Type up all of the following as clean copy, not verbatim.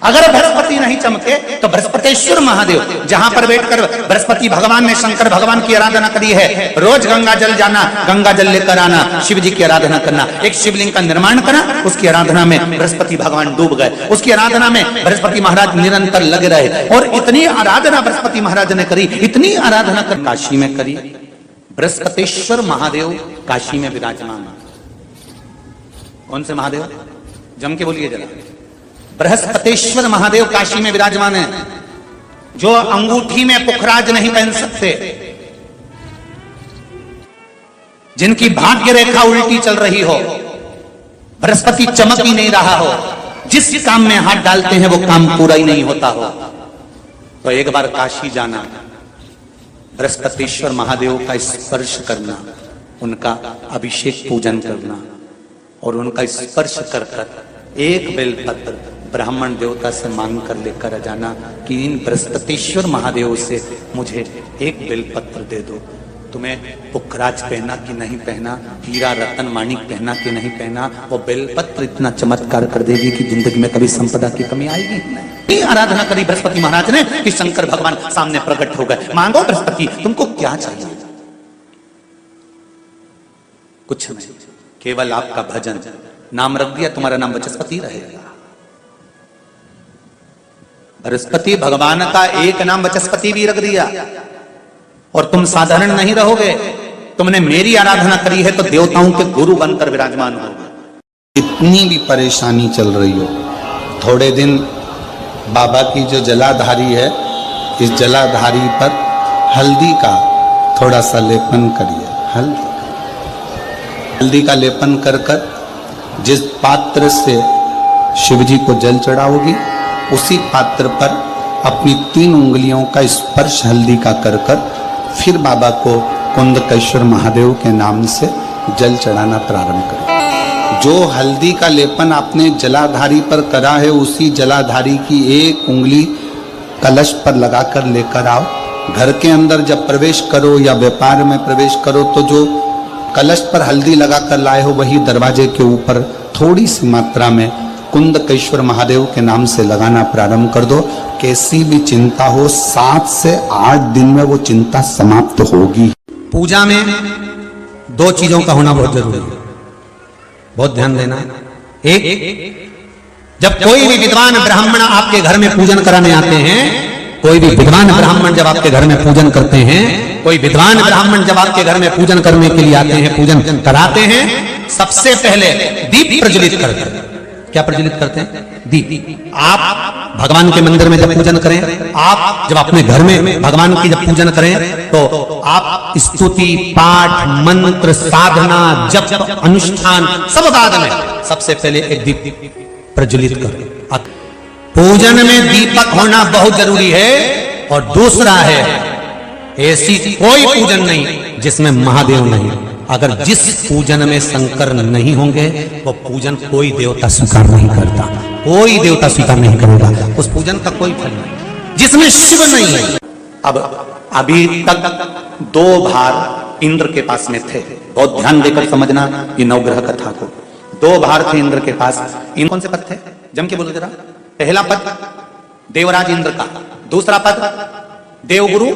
अगर बृहस्पति नहीं चमके तो बृहस्पतेश्वर महादेव, जहां पर बैठकर बृहस्पति भगवान ने शंकर भगवान की आराधना करी है, रोज गंगा जल जाना, गंगा जल लेकर आना, शिव जी की आराधना करना, एक शिवलिंग का निर्माण करा, उसकी आराधना में बृहस्पति भगवान डूब गए, उसकी आराधना में बृहस्पति महाराज निरंतर लगे रहे। और इतनी आराधना बृहस्पति महाराज ने करी, इतनी आराधना कर काशी में करी। बृहस्पतेश्वर महादेव काशी में विराजमान। कौन से महादेव? जम के बोलिए जरा। बृहस्पतेश्वर महादेव काशी में विराजमान है, जो अंगूठी में पुखराज नहीं पहन सकते, जिनकी भाग्य रेखा उल्टी चल रही हो, बृहस्पति चमक ही नहीं रहा हो, जिस काम में हाथ डालते हैं वो काम पूरा ही नहीं होता हो, तो एक बार काशी जाना, बृहस्पतेश्वर महादेव का स्पर्श करना, उनका अभिषेक पूजन करना और उनका स्पर्श कर एक बेलपत्र ब्राह्मण देवता से मांग कर लेकर जाना कि इन बृहस्पतेश्वर महादेव से मुझे एक बेलपत्र दे दो। तुम्हें पुखराज पहना कि नहीं पहना, हीरा रतन माणिक पहना कि नहीं पहना, वो बेलपत्र इतना चमत्कार कर देगी कि जिंदगी में कभी संपदा की कमी आएगी नहीं। आराधना करी बृहस्पति महाराज ने कि शंकर भगवान सामने प्रकट हो गए। मांगो बृहस्पति, तुमको क्या चाहिए? कुछ नहीं, केवल आपका भजन। नाम रख दिया, तुम्हारा नाम बृहस्पति रहेगा। बृहस्पति भगवान का एक नाम बृहस्पति भी रख दिया और तुम साधारण नहीं रहोगे। तुमने मेरी आराधना करी है तो देवताओं के गुरु बनकर विराजमान होगे। इतनी भी परेशानी चल रही हो, थोड़े दिन बाबा की जो जलाधारी है, इस जलाधारी पर हल्दी का थोड़ा सा लेपन करिए। हल्दी का लेपन कर कर जिस पात्र से शिव जी को जल चढ़ाओगी, उसी पात्र पर अपनी 3 उंगलियों का स्पर्श हल्दी का कर कर फिर बाबा को कुंदकेश्वर महादेव के नाम से जल चढ़ाना प्रारंभ करें। जो हल्दी का लेपन आपने जलाधारी पर करा है, उसी जलाधारी की एक उंगली कलश पर लगाकर लेकर आओ। घर के अंदर जब प्रवेश करो या व्यापार में प्रवेश करो तो जो कलश पर हल्दी लगाकर लाए हो, वही दरवाजे के ऊपर थोड़ी सी मात्रा में कुंदकेश्वर महादेव के नाम से लगाना प्रारंभ कर दो। कैसी भी चिंता हो, 7 से 8 दिन में वो चिंता समाप्त होगी। पूजा में 2 चीजों का होना बहुत जरूरी है, बहुत ध्यान देना। एक, जब कोई भी विद्वान ब्राह्मण आपके घर में पूजन कराने आते हैं, कोई भी विद्वान ब्राह्मण जब आपके घर में पूजन करते हैं, कोई विद्वान ब्राह्मण जब आपके घर में पूजन करने के लिए आते हैं, पूजन कराते हैं, सबसे पहले दीप प्रज्वलित करते हैं। क्या प्रज्वलित करते हैं? दीप। आप भगवान के मंदिर में जब पूजन करें, आप जब अपने घर में भगवान की जब पूजन करें, तो आप स्तुति, पाठ, मंत्र, साधना, जप, अनुष्ठान सब बाद में सबसे पहले एक दीप प्रज्वलित करें। पूजन में दीपक होना बहुत जरूरी है। और दूसरा है, ऐसी कोई पूजन नहीं जिसमें महादेव नहीं। अगर जिस पूजन में शंकर नहीं होंगे, वो पूजन कोई देवता स्वीकार नहीं करता, कोई देवता स्वीकार नहीं करेगा, उस पूजन का कोई फल नहीं जिसमें शिव नहीं है। अब अभी तक 2 भार इंद्र के पास में थे, बहुत ध्यान देकर समझना ये नवग्रह कथा को। 2 भार थे इंद्र के पास। इन कौन से पद थे? जम के बोलो जरा। पहला पद देवराज इंद्र का, दूसरा पद देवगुरु,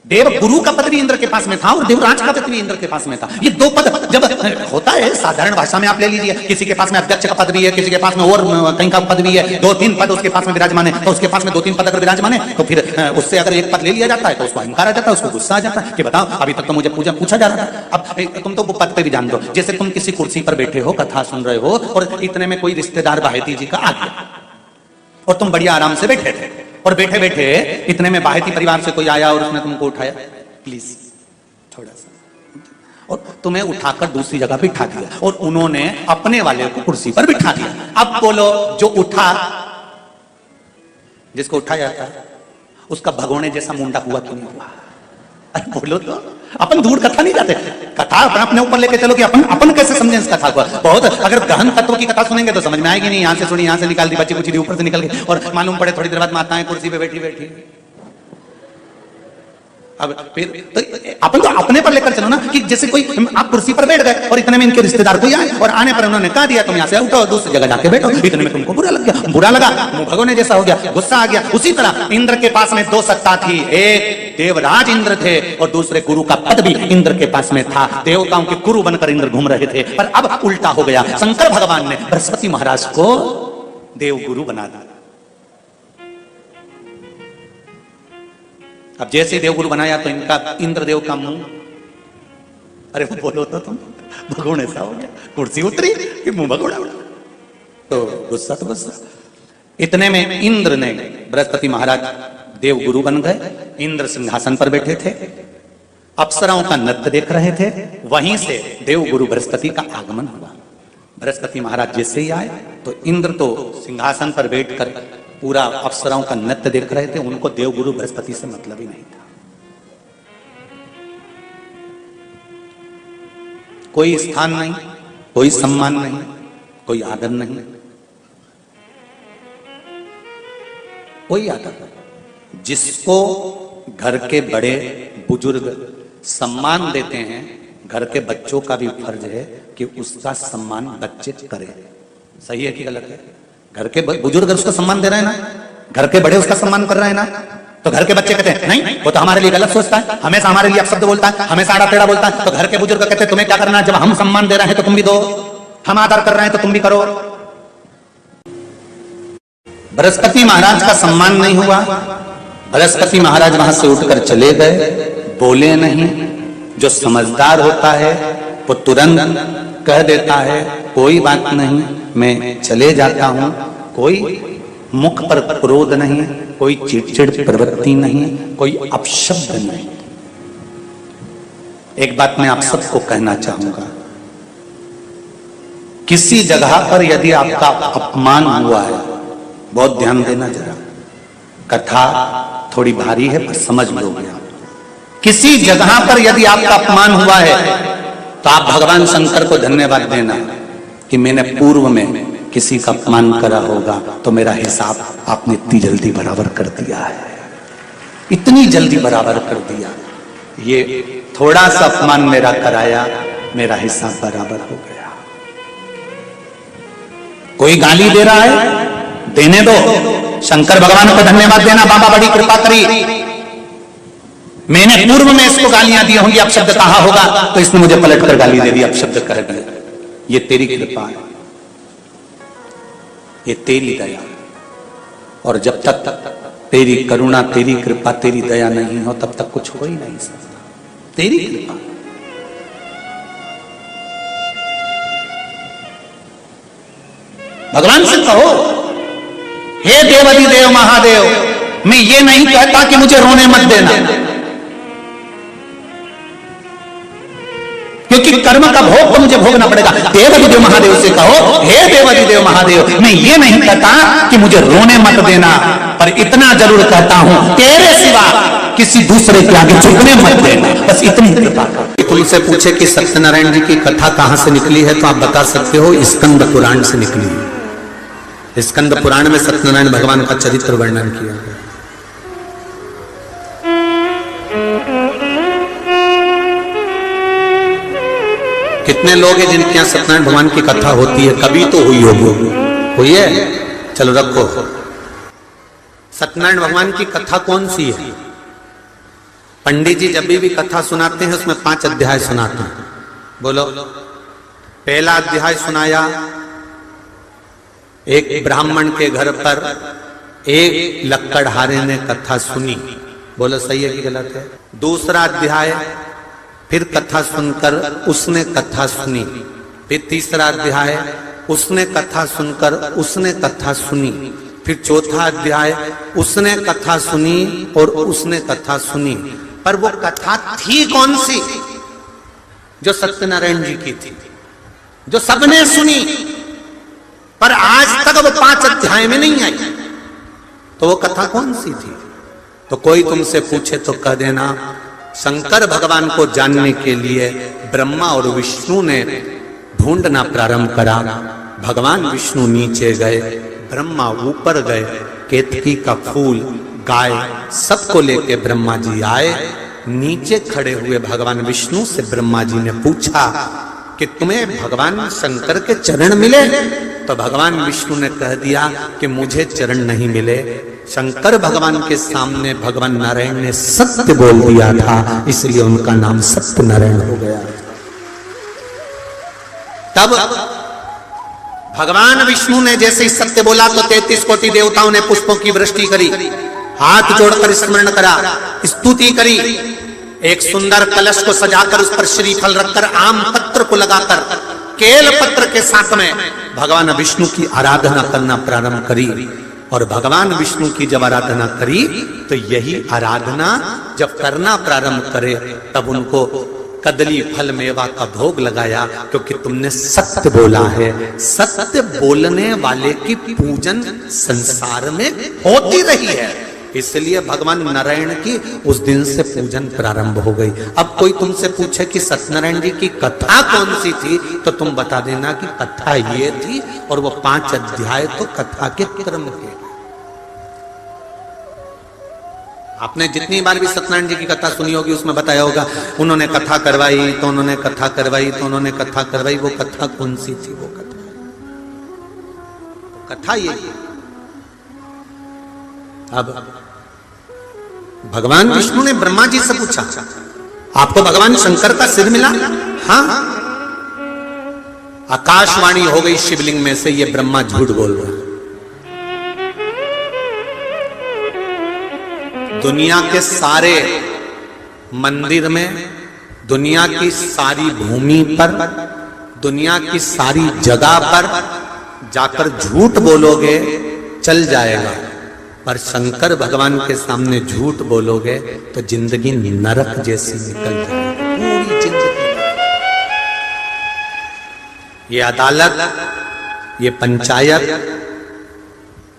देव गुरु का पद भी इंद्र के पास में था और देवराज का पद भी इंद्र के पास में था। ये 2 पद जब होता है साधारण भाषा में आप ले लीजिए, किसी के पास में अध्यक्ष का पद भी है, किसी के पास में और कहीं का पद भी है, 2-3 पद उसके पास में विराजमान है, तो उसके पास में 2-3 पद अगर विराजमान है तो फिर उससे अगर एक पद ले लिया जाता है तो उसको अहंकार आ जाता है, उसको गुस्सा आ जाता है कि बताओ अभी तक तो मुझे पूछा जा रहा था, अब तुम तो पद पे भी जान दो। जैसे तुम किसी कुर्सी पर बैठे हो, कथा सुन रहे हो और इतने में कोई रिश्तेदार बाहेती जी का आ गया और तुम बढ़िया आराम से बैठे थे, और बैठे बैठे इतने में बाहेती परिवार से कोई आया और उसने तुमको उठाया, प्लीज थोड़ा सा, और तुम्हें उठाकर दूसरी जगह बिठा दिया और उन्होंने अपने वाले को कुर्सी पर बिठा दिया। अब बोलो, जो उठा, जिसको उठाया था उसका भगोने जैसा मुंडा हुआ क्यों नहीं हुआ? अरे बोलो तो, अपन दूर कथा नहीं जाते, कथा अपने ऊपर लेके चलो कि अपन कैसे समझें इस कथा को। बहुत अगर गहन तत्व की कथा सुनेंगे तो समझ में आएगी नहीं। यहाँ से सुनी, यहाँ से निकाल दी, बच्ची कुछ दी, ऊपर से निकल गई और मालूम पड़े थोड़ी देर बाद माताएं कुर्सी पे बैठी बैठी। अब फिर तो अपन तो अपने पर लेकर चलो ना, कि जैसे कोई आप कुर्सी पर बैठ गए और इतने में इनके रिश्तेदार कोई आए और आने पर उन्होंने कहा दिया तुम यहाँ से उठो दूसरी जगह जाके बैठो, इतने में तुमको बुरा लग गया, बुरा लगा, मुंह भगोने जैसा हो गया, गुस्सा आ गया। उसी तरह इंद्र के पास में दो सत्ता थी, एक देवराज इंद्र थे और दूसरे गुरु का पद भी इंद्र के पास में था। देवताओं के गुरु बनकर इंद्र घूम रहे थे, पर अब उल्टा हो गया। शंकर भगवान ने बृहस्पति महाराज को देव गुरु बना दिया। अब जैसे देवगुरु बनाया तो इनका इंद्रदेव का मुंह, अरे वो बोलो तो तुम भगोड़े सा हो गया, कुर्सी उतरी कि मुंह भगोड़ा उड़ा, तो गुस्सा तो गुस्सा। इतने में इंद्र ने, बृहस्पति महाराज देवगुरु बन गए, इंद्र सिंहासन पर बैठे थे, अप्सराओं का नृत्य देख रहे थे। वहीं से देवगुरु बृहस्पति का आगमन हुआ। बृहस्पति महाराज जैसे ही आए तो इंद्र तो सिंहासन पर बैठकर पूरा अप्सराओं का नृत्य देख रहे थे। उनको देवगुरु बृहस्पति से मतलब ही नहीं था। कोई स्थान नहीं, कोई सम्मान नहीं, कोई आदर नहीं, कोई आदर नहीं। जिसको घर के बड़े बुजुर्ग सम्मान देते हैं, घर के बच्चों का भी फर्ज है कि उसका सम्मान बच्चे करें। सही है कि गलत है? घर के बुजुर्ग उसका सम्मान दे रहे हैं ना, घर के बड़े उसका सम्मान कर रहे हैं ना, तो घर के बच्चे कहते हैं नहीं वो तो हमारे लिए गलत सोचता है, हमेशा हमारे लिए अपशब्द बोलता है, हमेशा आड़ा टेढ़ा बोलता है। तो घर के बुजुर्ग कहते हैं तुम्हें क्या करना है, जब हम सम्मान दे रहे हैं तो तुम भी दो, हम आदर कर रहे हैं तो तुम भी करो। बृहस्पति महाराज का सम्मान नहीं हुआ। बृहस्पति महाराज वहां से उठकर चले गए, बोले नहीं। जो समझदार होता है वो तुरंत कह देता है कोई बात नहीं, मैं चले जाता हूं। कोई मुख पर क्रोध नहीं, कोई चिड़चिड़ प्रवृत्ति नहीं, कोई अपशब्द नहीं। एक बात मैं आप सबको कहना चाहूंगा, किसी जगह पर यदि आपका अपमान हुआ है, बहुत ध्यान देना जरा, कथा थोड़ी भारी है पर समझ लोगे आप। किसी जगह पर यदि आपका अपमान हुआ है तो आप भगवान शंकर को धन्यवाद देना कि मैंने पूर्व में किसी का अपमान करा होगा तो मेरा हिसाब आपने इतनी जल्दी बराबर कर दिया है, इतनी जल्दी बराबर कर दिया। ये थोड़ा सा अपमान मेरा कराया, मेरा हिसाब बराबर हो गया। कोई गाली दे रहा है, देने दो, शंकर भगवान को धन्यवाद देना, बाबा बड़ी कृपा करी, मैंने पूर्व में इसको गालियां दी होंगी, अपशब्द कहा होगा तो इसने मुझे पलट कर गाली दे दी, अपशब्द कह दिया। ये तेरी कृपा है, ये तेरी दया। और जब तक तेरी करुणा, तेरी कृपा, तेरी दया नहीं हो तब तक कुछ हो ही नहीं सकता। तेरी कृपा। भगवान से कहो, हे देवाधिदेव महादेव, मैं ये नहीं कहता कि मुझे रोने मत देना, क्योंकि कर्म का भोग तो मुझे भोगना पड़ेगा। देवाधिदेव महादेव से कहो, हे देवाधिदेव महादेव, मैं ये नहीं कहता कि मुझे रोने मत देना, पर इतना जरूर कहता हूं तेरे सिवा किसी दूसरे के आगे झुकने मत देना, बस इतनी कृपा कर। तुमसे पूछे कि सत्यनारायण जी की कथा कहां से निकली है तो आप बता सकते हो स्कंद पुराण से निकली है। स्कंद पुराण में सत्यनारायण भगवान का चरित्र वर्णन किया है। कितने लोग हैं जिनके यहाँ सत्यनारायण भगवान की कथा होती है? कभी तो हुई होगी, हुई है? चलो रखो। सत्यनारायण भगवान की कथा कौन सी है? पंडित जी जब भी कथा सुनाते हैं उसमें 5 अध्याय सुनाते हैं। बोलो। पहला अध्याय सुनाया, एक ब्राह्मण के घर पर एक लक्कड़हारे ने कथा सुनी। बोलो सही है कि गलत है? दूसरा अध्याय, फिर कथा सुनकर उसने कथा सुनी। फिर तीसरा अध्याय, उसने कथा सुनकर उसने कथा सुनी। फिर चौथा अध्याय, उसने कथा सुनी और उसने कथा सुनी। पर वो कथा थी कौन सी? जो सत्यनारायण जी की थी, जो सबने सुनी, पर आज तक वो 5 अध्याय में नहीं आई। तो वो कथा कौन सी थी? तो कोई तुमसे पूछे तो कह देना, शंकर भगवान को जानने के लिए ब्रह्मा और विष्णु ने ढूंढना प्रारंभ करा। भगवान विष्णु नीचे गए, ब्रह्मा ऊपर गए, केतकी का फूल, गाय सबको लेके ब्रह्मा जी आए नीचे खड़े हुए भगवान विष्णु से ब्रह्मा जी ने पूछा कि तुम्हें भगवान शंकर के चरण मिले? तो भगवान विष्णु ने कह दिया कि मुझे चरण नहीं मिले। शंकर भगवान के सामने भगवान नारायण ने सत्य बोल दिया था, इसलिए उनका नाम सत्य नारायण हो गया। तब भगवान विष्णु ने जैसे ही सत्य बोला तो 33 कोटि देवताओं ने पुष्पों की वृष्टि करी, हाथ जोड़कर स्मरण करा, स्तुति करी। एक सुंदर कलश को सजाकर उस पर श्रीफल रखकर आम पत्र को लगाकर केल पत्र के साथ में भगवान विष्णु की आराधना करना प्रारंभ करी। और भगवान विष्णु की जब आराधना करी तो यही आराधना जब करना प्रारंभ करे तब उनको कदली फल मेवा का भोग लगाया, क्योंकि तुमने सत्य बोला है। सत्य बोलने वाले की पूजन संसार में होती रही है, इसलिए भगवान नारायण की उस दिन से पूजन प्रारंभ हो गई। अब कोई तुमसे पूछे कि सत्यनारायण जी की कथा कौन सी थी, तो तुम बता देना कि कथा ये थी, और वो 5 अध्याय तो कथा के क्रम के। आपने जितनी बार भी सत्यनारायण जी की कथा सुनी होगी उसमें बताया होगा उन्होंने कथा करवाई तो उन्होंने कथा करवाई तो उन्होंने कथा करवाई। वो कथा कौन सी थी? वो कथा ये। अब भगवान विष्णु ने ब्रह्मा जी से पूछा, आपको भगवान शंकर का सिर मिला? हाँ। आकाशवाणी हो गई शिवलिंग में से, ये ब्रह्मा झूठ बोल रहा है। दुनिया के सारे मंदिर में, दुनिया की सारी भूमि पर, दुनिया की सारी जगह पर जाकर झूठ बोलोगे चल जाएगा, पर शंकर भगवान के सामने झूठ बोलोगे तो जिंदगी नरक जैसी निकल जाएगी, पूरी जिंदगी। ये अदालत, ये पंचायत,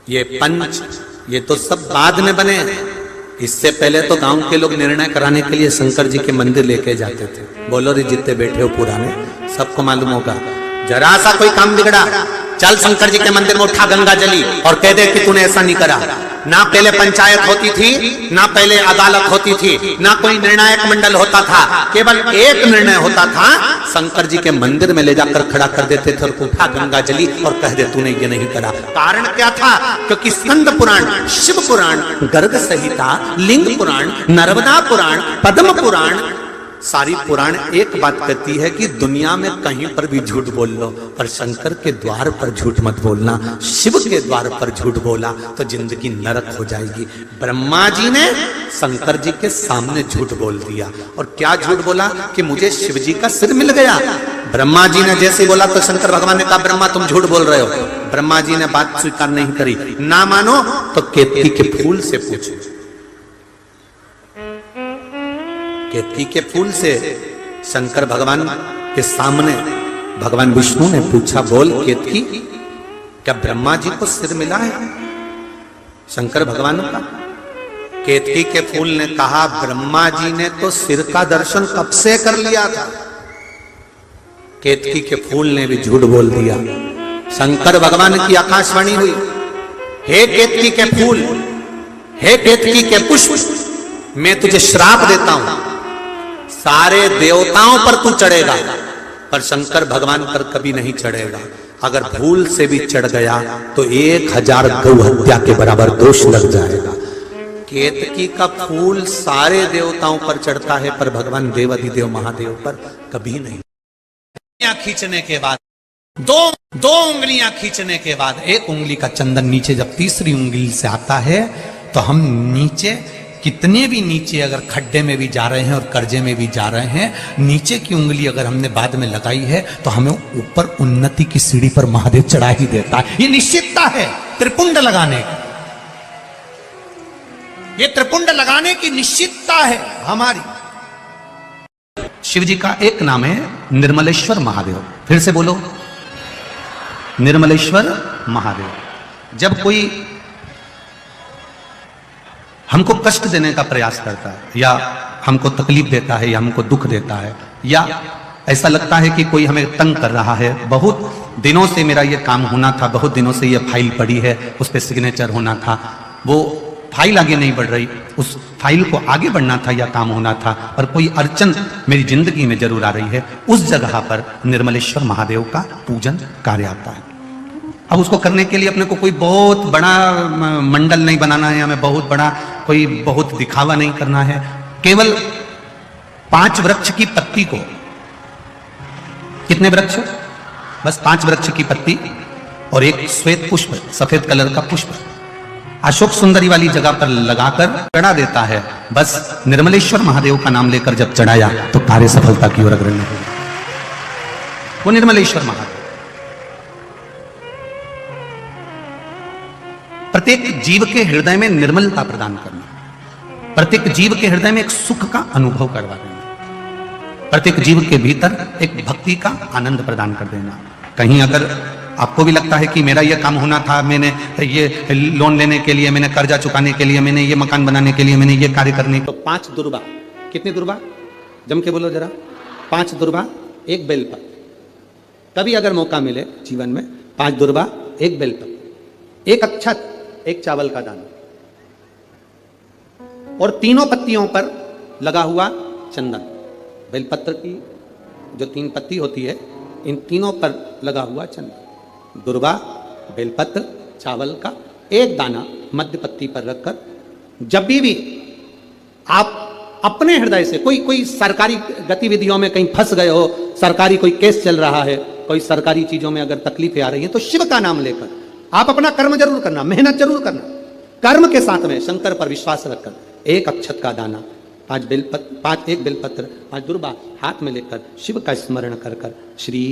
ये पंच, ये तो सब बाद में बने। इससे पहले तो गांव के लोग निर्णय कराने के लिए शंकर जी के मंदिर लेके जाते थे। बोलो रे, जितने बैठे हो पुराने, सबको मालूम होगा। जरा सा कोई काम बिगड़ा, चल शंकर जी के मंदिर में उठा गंगा जली और कह दे कि तूने ऐसा नहीं करा। ना पहले पंचायत होती थी, ना पहले अदालत होती थी, ना कोई निर्णायक मंडल होता था, केवल एक निर्णय होता था, शंकर जी के मंदिर में ले जाकर खड़ा कर देते थे और उठा गंगा जली और कह दे तूने ये नहीं करा। कारण क्या था? क्योंकि स्कंद पुराण, शिव पुराण, गर्ग संहिता, लिंग पुराण, नर्मदा पुराण, पद्म पुराण, सारी पुराण एक बात कहती है कि दुनिया में कहीं पर भी झूठ बोल लो, पर शंकर के द्वार पर झूठ मत बोलना। शिव के द्वार पर झूठ बोला तो जिंदगी नरक हो जाएगी। ब्रह्मा जी ने शंकर जी के सामने झूठ बोल दिया। और क्या झूठ बोला? कि मुझे शिव जी का सिर मिल गया। ब्रह्मा जी ने जैसे बोला तो शंकर भगवान ने कहा ब्रह्मा तुम झूठ बोल रहे हो। ब्रह्मा जी ने बात स्वीकार नहीं करी। ना मानो तो केतकी के फूल से पूछो। केतकी के फूल से शंकर भगवान के सामने भगवान विष्णु ने पूछा, बोल केतकी, क्या ब्रह्मा जी को सिर मिला है शंकर भगवान का? केतकी के फूल ने कहा, ब्रह्मा जी ने तो सिर का दर्शन कब से कर लिया था। केतकी के फूल ने भी झूठ बोल दिया। शंकर भगवान की आकाशवाणी हुई, हे केतकी के फूल, हे केतकी के पुष्प, मैं तुझे श्राप देता हूं, सारे देवताओं पर तू चढ़ेगा पर शंकर भगवान पर कभी नहीं चढ़ेगा। अगर भूल से भी चढ़ गया तो 1000 गौ हत्या के बराबर दोष लग जाएगा। केतकी का फूल सारे देवताओं पर चढ़ता है पर भगवान देवाधिदेव महादेव पर कभी नहीं। खींचने के बाद दो उंगलियां खींचने के बाद एक उंगली का चंदन नीचे जब तीसरी उंगली से आता है तो हम नीचे, कितने भी नीचे अगर खड्डे में भी जा रहे हैं और कर्जे में भी जा रहे हैं, नीचे की उंगली अगर हमने बाद में लगाई है तो हमें ऊपर उन्नति की सीढ़ी पर महादेव चढ़ा ही देता है। ये निश्चितता है त्रिपुंड लगाने की, ये त्रिपुंड लगाने की निश्चितता है हमारी। शिव जी का एक नाम है निर्मलेश्वर महादेव। फिर से बोलो, निर्मलेश्वर महादेव। जब कोई हमको कष्ट देने का प्रयास करता है या हमको तकलीफ देता है या हमको दुख देता है या ऐसा लगता है कि कोई हमें तंग कर रहा है, बहुत दिनों से मेरा ये काम होना था, बहुत दिनों से ये फाइल पड़ी है, उस पर सिग्नेचर होना था, वो फाइल आगे नहीं बढ़ रही, उस फाइल को आगे बढ़ना था या काम होना था, और कोई अड़चन मेरी जिंदगी में जरूर आ रही है, उस जगह पर निर्मलेश्वर महादेव का पूजन कार्य आता है। अब उसको करने के लिए अपने को कोई बहुत बड़ा मंडल नहीं बनाना है, हमें बहुत बड़ा कोई बहुत दिखावा नहीं करना है। केवल 5 वृक्ष की पत्ती को, कितने वृक्ष? बस 5 वृक्ष की पत्ती और एक श्वेत पुष्प, सफेद कलर का पुष्प अशोक सुंदरी वाली जगह पर लगाकर चढ़ा देता है। बस निर्मलेश्वर महादेव का नाम लेकर जब चढ़ाया तो कार्य सफलता की ओर अग्रणी हो गया। वो निर्मलेश्वर महादेव प्रत्येक जीव के हृदय में निर्मलता प्रदान करना, प्रत्येक जीव के हृदय में एक सुख का अनुभव करवा देना, प्रत्येक जीव के भीतर एक भक्ति का आनंद प्रदान कर देना। कहीं अगर आपको भी लगता है कि मेरा ये काम होना था, मैंने ये लोन लेने के लिए, मैंने कर्जा चुकाने के लिए, मैंने ये मकान बनाने के लिए, मैंने ये कार्य करने, तो 5 दुर्बा, कितनी दुर्बा? जम के बोलो जरा। 5 दुर्बा, 1 बेलपत्र। कभी अगर मौका मिले जीवन में, 5 दुर्बा, 1 बेलपत्र, 1 अक्षत, 1 चावल का दाना, और तीनों पत्तियों पर लगा हुआ चंदन। बेलपत्र की जो 3 पत्ती होती है, इन तीनों पर लगा हुआ चंदन, दुर्वा, बेलपत्र, चावल का 1 दाना मध्य पत्ती पर रखकर, जब भी आप अपने हृदय से कोई सरकारी गतिविधियों में कहीं फंस गए हो, सरकारी कोई केस चल रहा है, कोई सरकारी चीजों में अगर तकलीफें आ रही है, तो शिव का नाम लेकर आप अपना कर्म जरूर करना, मेहनत जरूर करना, कर्म के साथ में शंकर पर विश्वास रखकर 1 अक्षत का दाना, 1 बेलपत्र, 5 दुर्बा हाथ में लेकर शिव का स्मरण कर कर श्री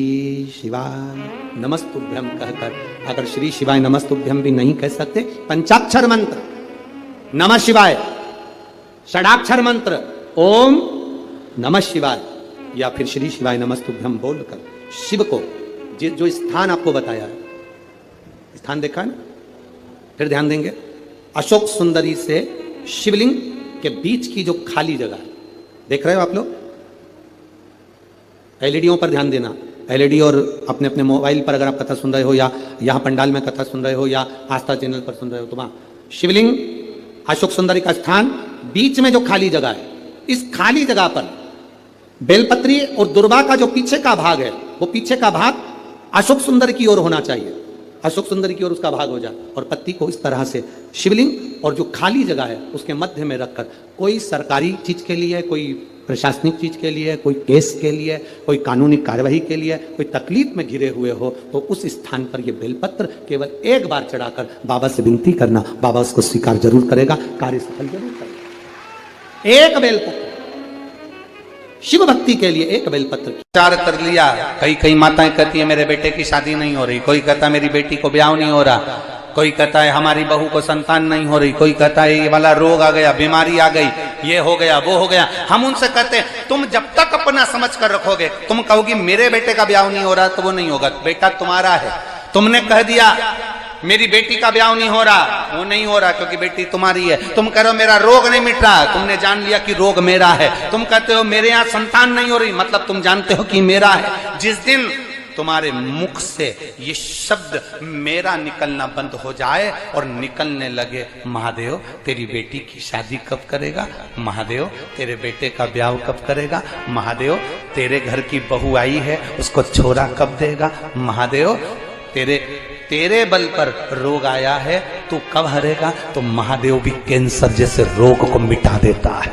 शिवाय नमस्तुभ्यम कहकर, अगर श्री शिवाय नमस्तुभ्यम भी नहीं कह सकते, पंचाक्षर मंत्र नमः शिवाय, षडाक्षर मंत्र ओम नमः शिवाय, या फिर श्री शिवाय नमस्तुभ्यम बोलकर शिव को जो स्थान आपको बताया है, स्थान देखा ना, फिर ध्यान देंगे, अशोक सुंदरी से शिवलिंग के बीच की जो खाली जगह है, देख रहे हो आप लोग? एलईडीओं पर ध्यान देना, एलईडी और अपने अपने मोबाइल पर अगर आप कथा सुन रहे हो, या यहाँ पंडाल में कथा सुन रहे हो, या आस्था चैनल पर सुन रहे हो, तो वहां शिवलिंग, अशोक सुंदरी का स्थान, बीच में जो खाली जगह है, इस खाली जगह पर बेलपत्री और दुर्वा का जो पीछे का भाग है, वो पीछे का भाग अशोक सुंदर की ओर होना चाहिए, अशोक सुंदर की ओर उसका भाग हो जाए, और पत्ती को इस तरह से शिवलिंग और जो खाली जगह है उसके मध्य में रखकर, कोई सरकारी चीज के लिए, कोई प्रशासनिक चीज के लिए, कोई केस के लिए, कोई कानूनी कार्यवाही के लिए, कोई तकलीफ में घिरे हुए हो, तो उस स्थान पर यह बेलपत्र केवल 1 बार चढ़ाकर बाबा से विनती करना, बाबा उसको स्वीकार जरूर करेगा, कार्य सफल जरूर करेगा। 1 बेलपत्र शिव भक्ति के लिए, 1 बेलपत्र विचार कर लिया। कई माताएं कहती है मेरे बेटे की शादी नहीं हो रही, कोई कहता मेरी बेटी को ब्याह नहीं हो रहा, कोई कहता है हमारी बहू को संतान नहीं हो रही, कोई कहता है ये वाला रोग आ गया, बीमारी आ गई, ये हो गया, वो हो गया। हम उनसे कहते हैं तुम जब तक अपना समझ कर रखोगे, तुम कहोगी मेरे बेटे का ब्याह नहीं हो रहा, तो वो नहीं होगा, बेटा तुम्हारा है। तुमने कह दिया मेरी बेटी का ब्याह नहीं हो रहा, वो नहीं हो रहा क्योंकि बेटी तुम्हारी है। तुम कह रहे हो मेरा रोग नहीं मिट रहा, तुमने जान लिया कि रोग मेरा है। तुम कहते हो मेरे यहाँ संतान नहीं हो रही, मतलब तुम जानते हो कि मेरा है। जिस दिन तुम्हारे मुख से ये शब्द मेरा निकलना बंद हो जाए और निकलने लगे महादेव तेरी बेटी की शादी कब करेगा, महादेव तेरे बेटे का ब्याह कब करेगा, महादेव तेरे घर की बहू आई है उसको छोरा कब देगा, महादेव तेरे बल पर रोग आया है तू कब हरेगा, तो महादेव भी कैंसर जैसे रोग को मिटा देता है।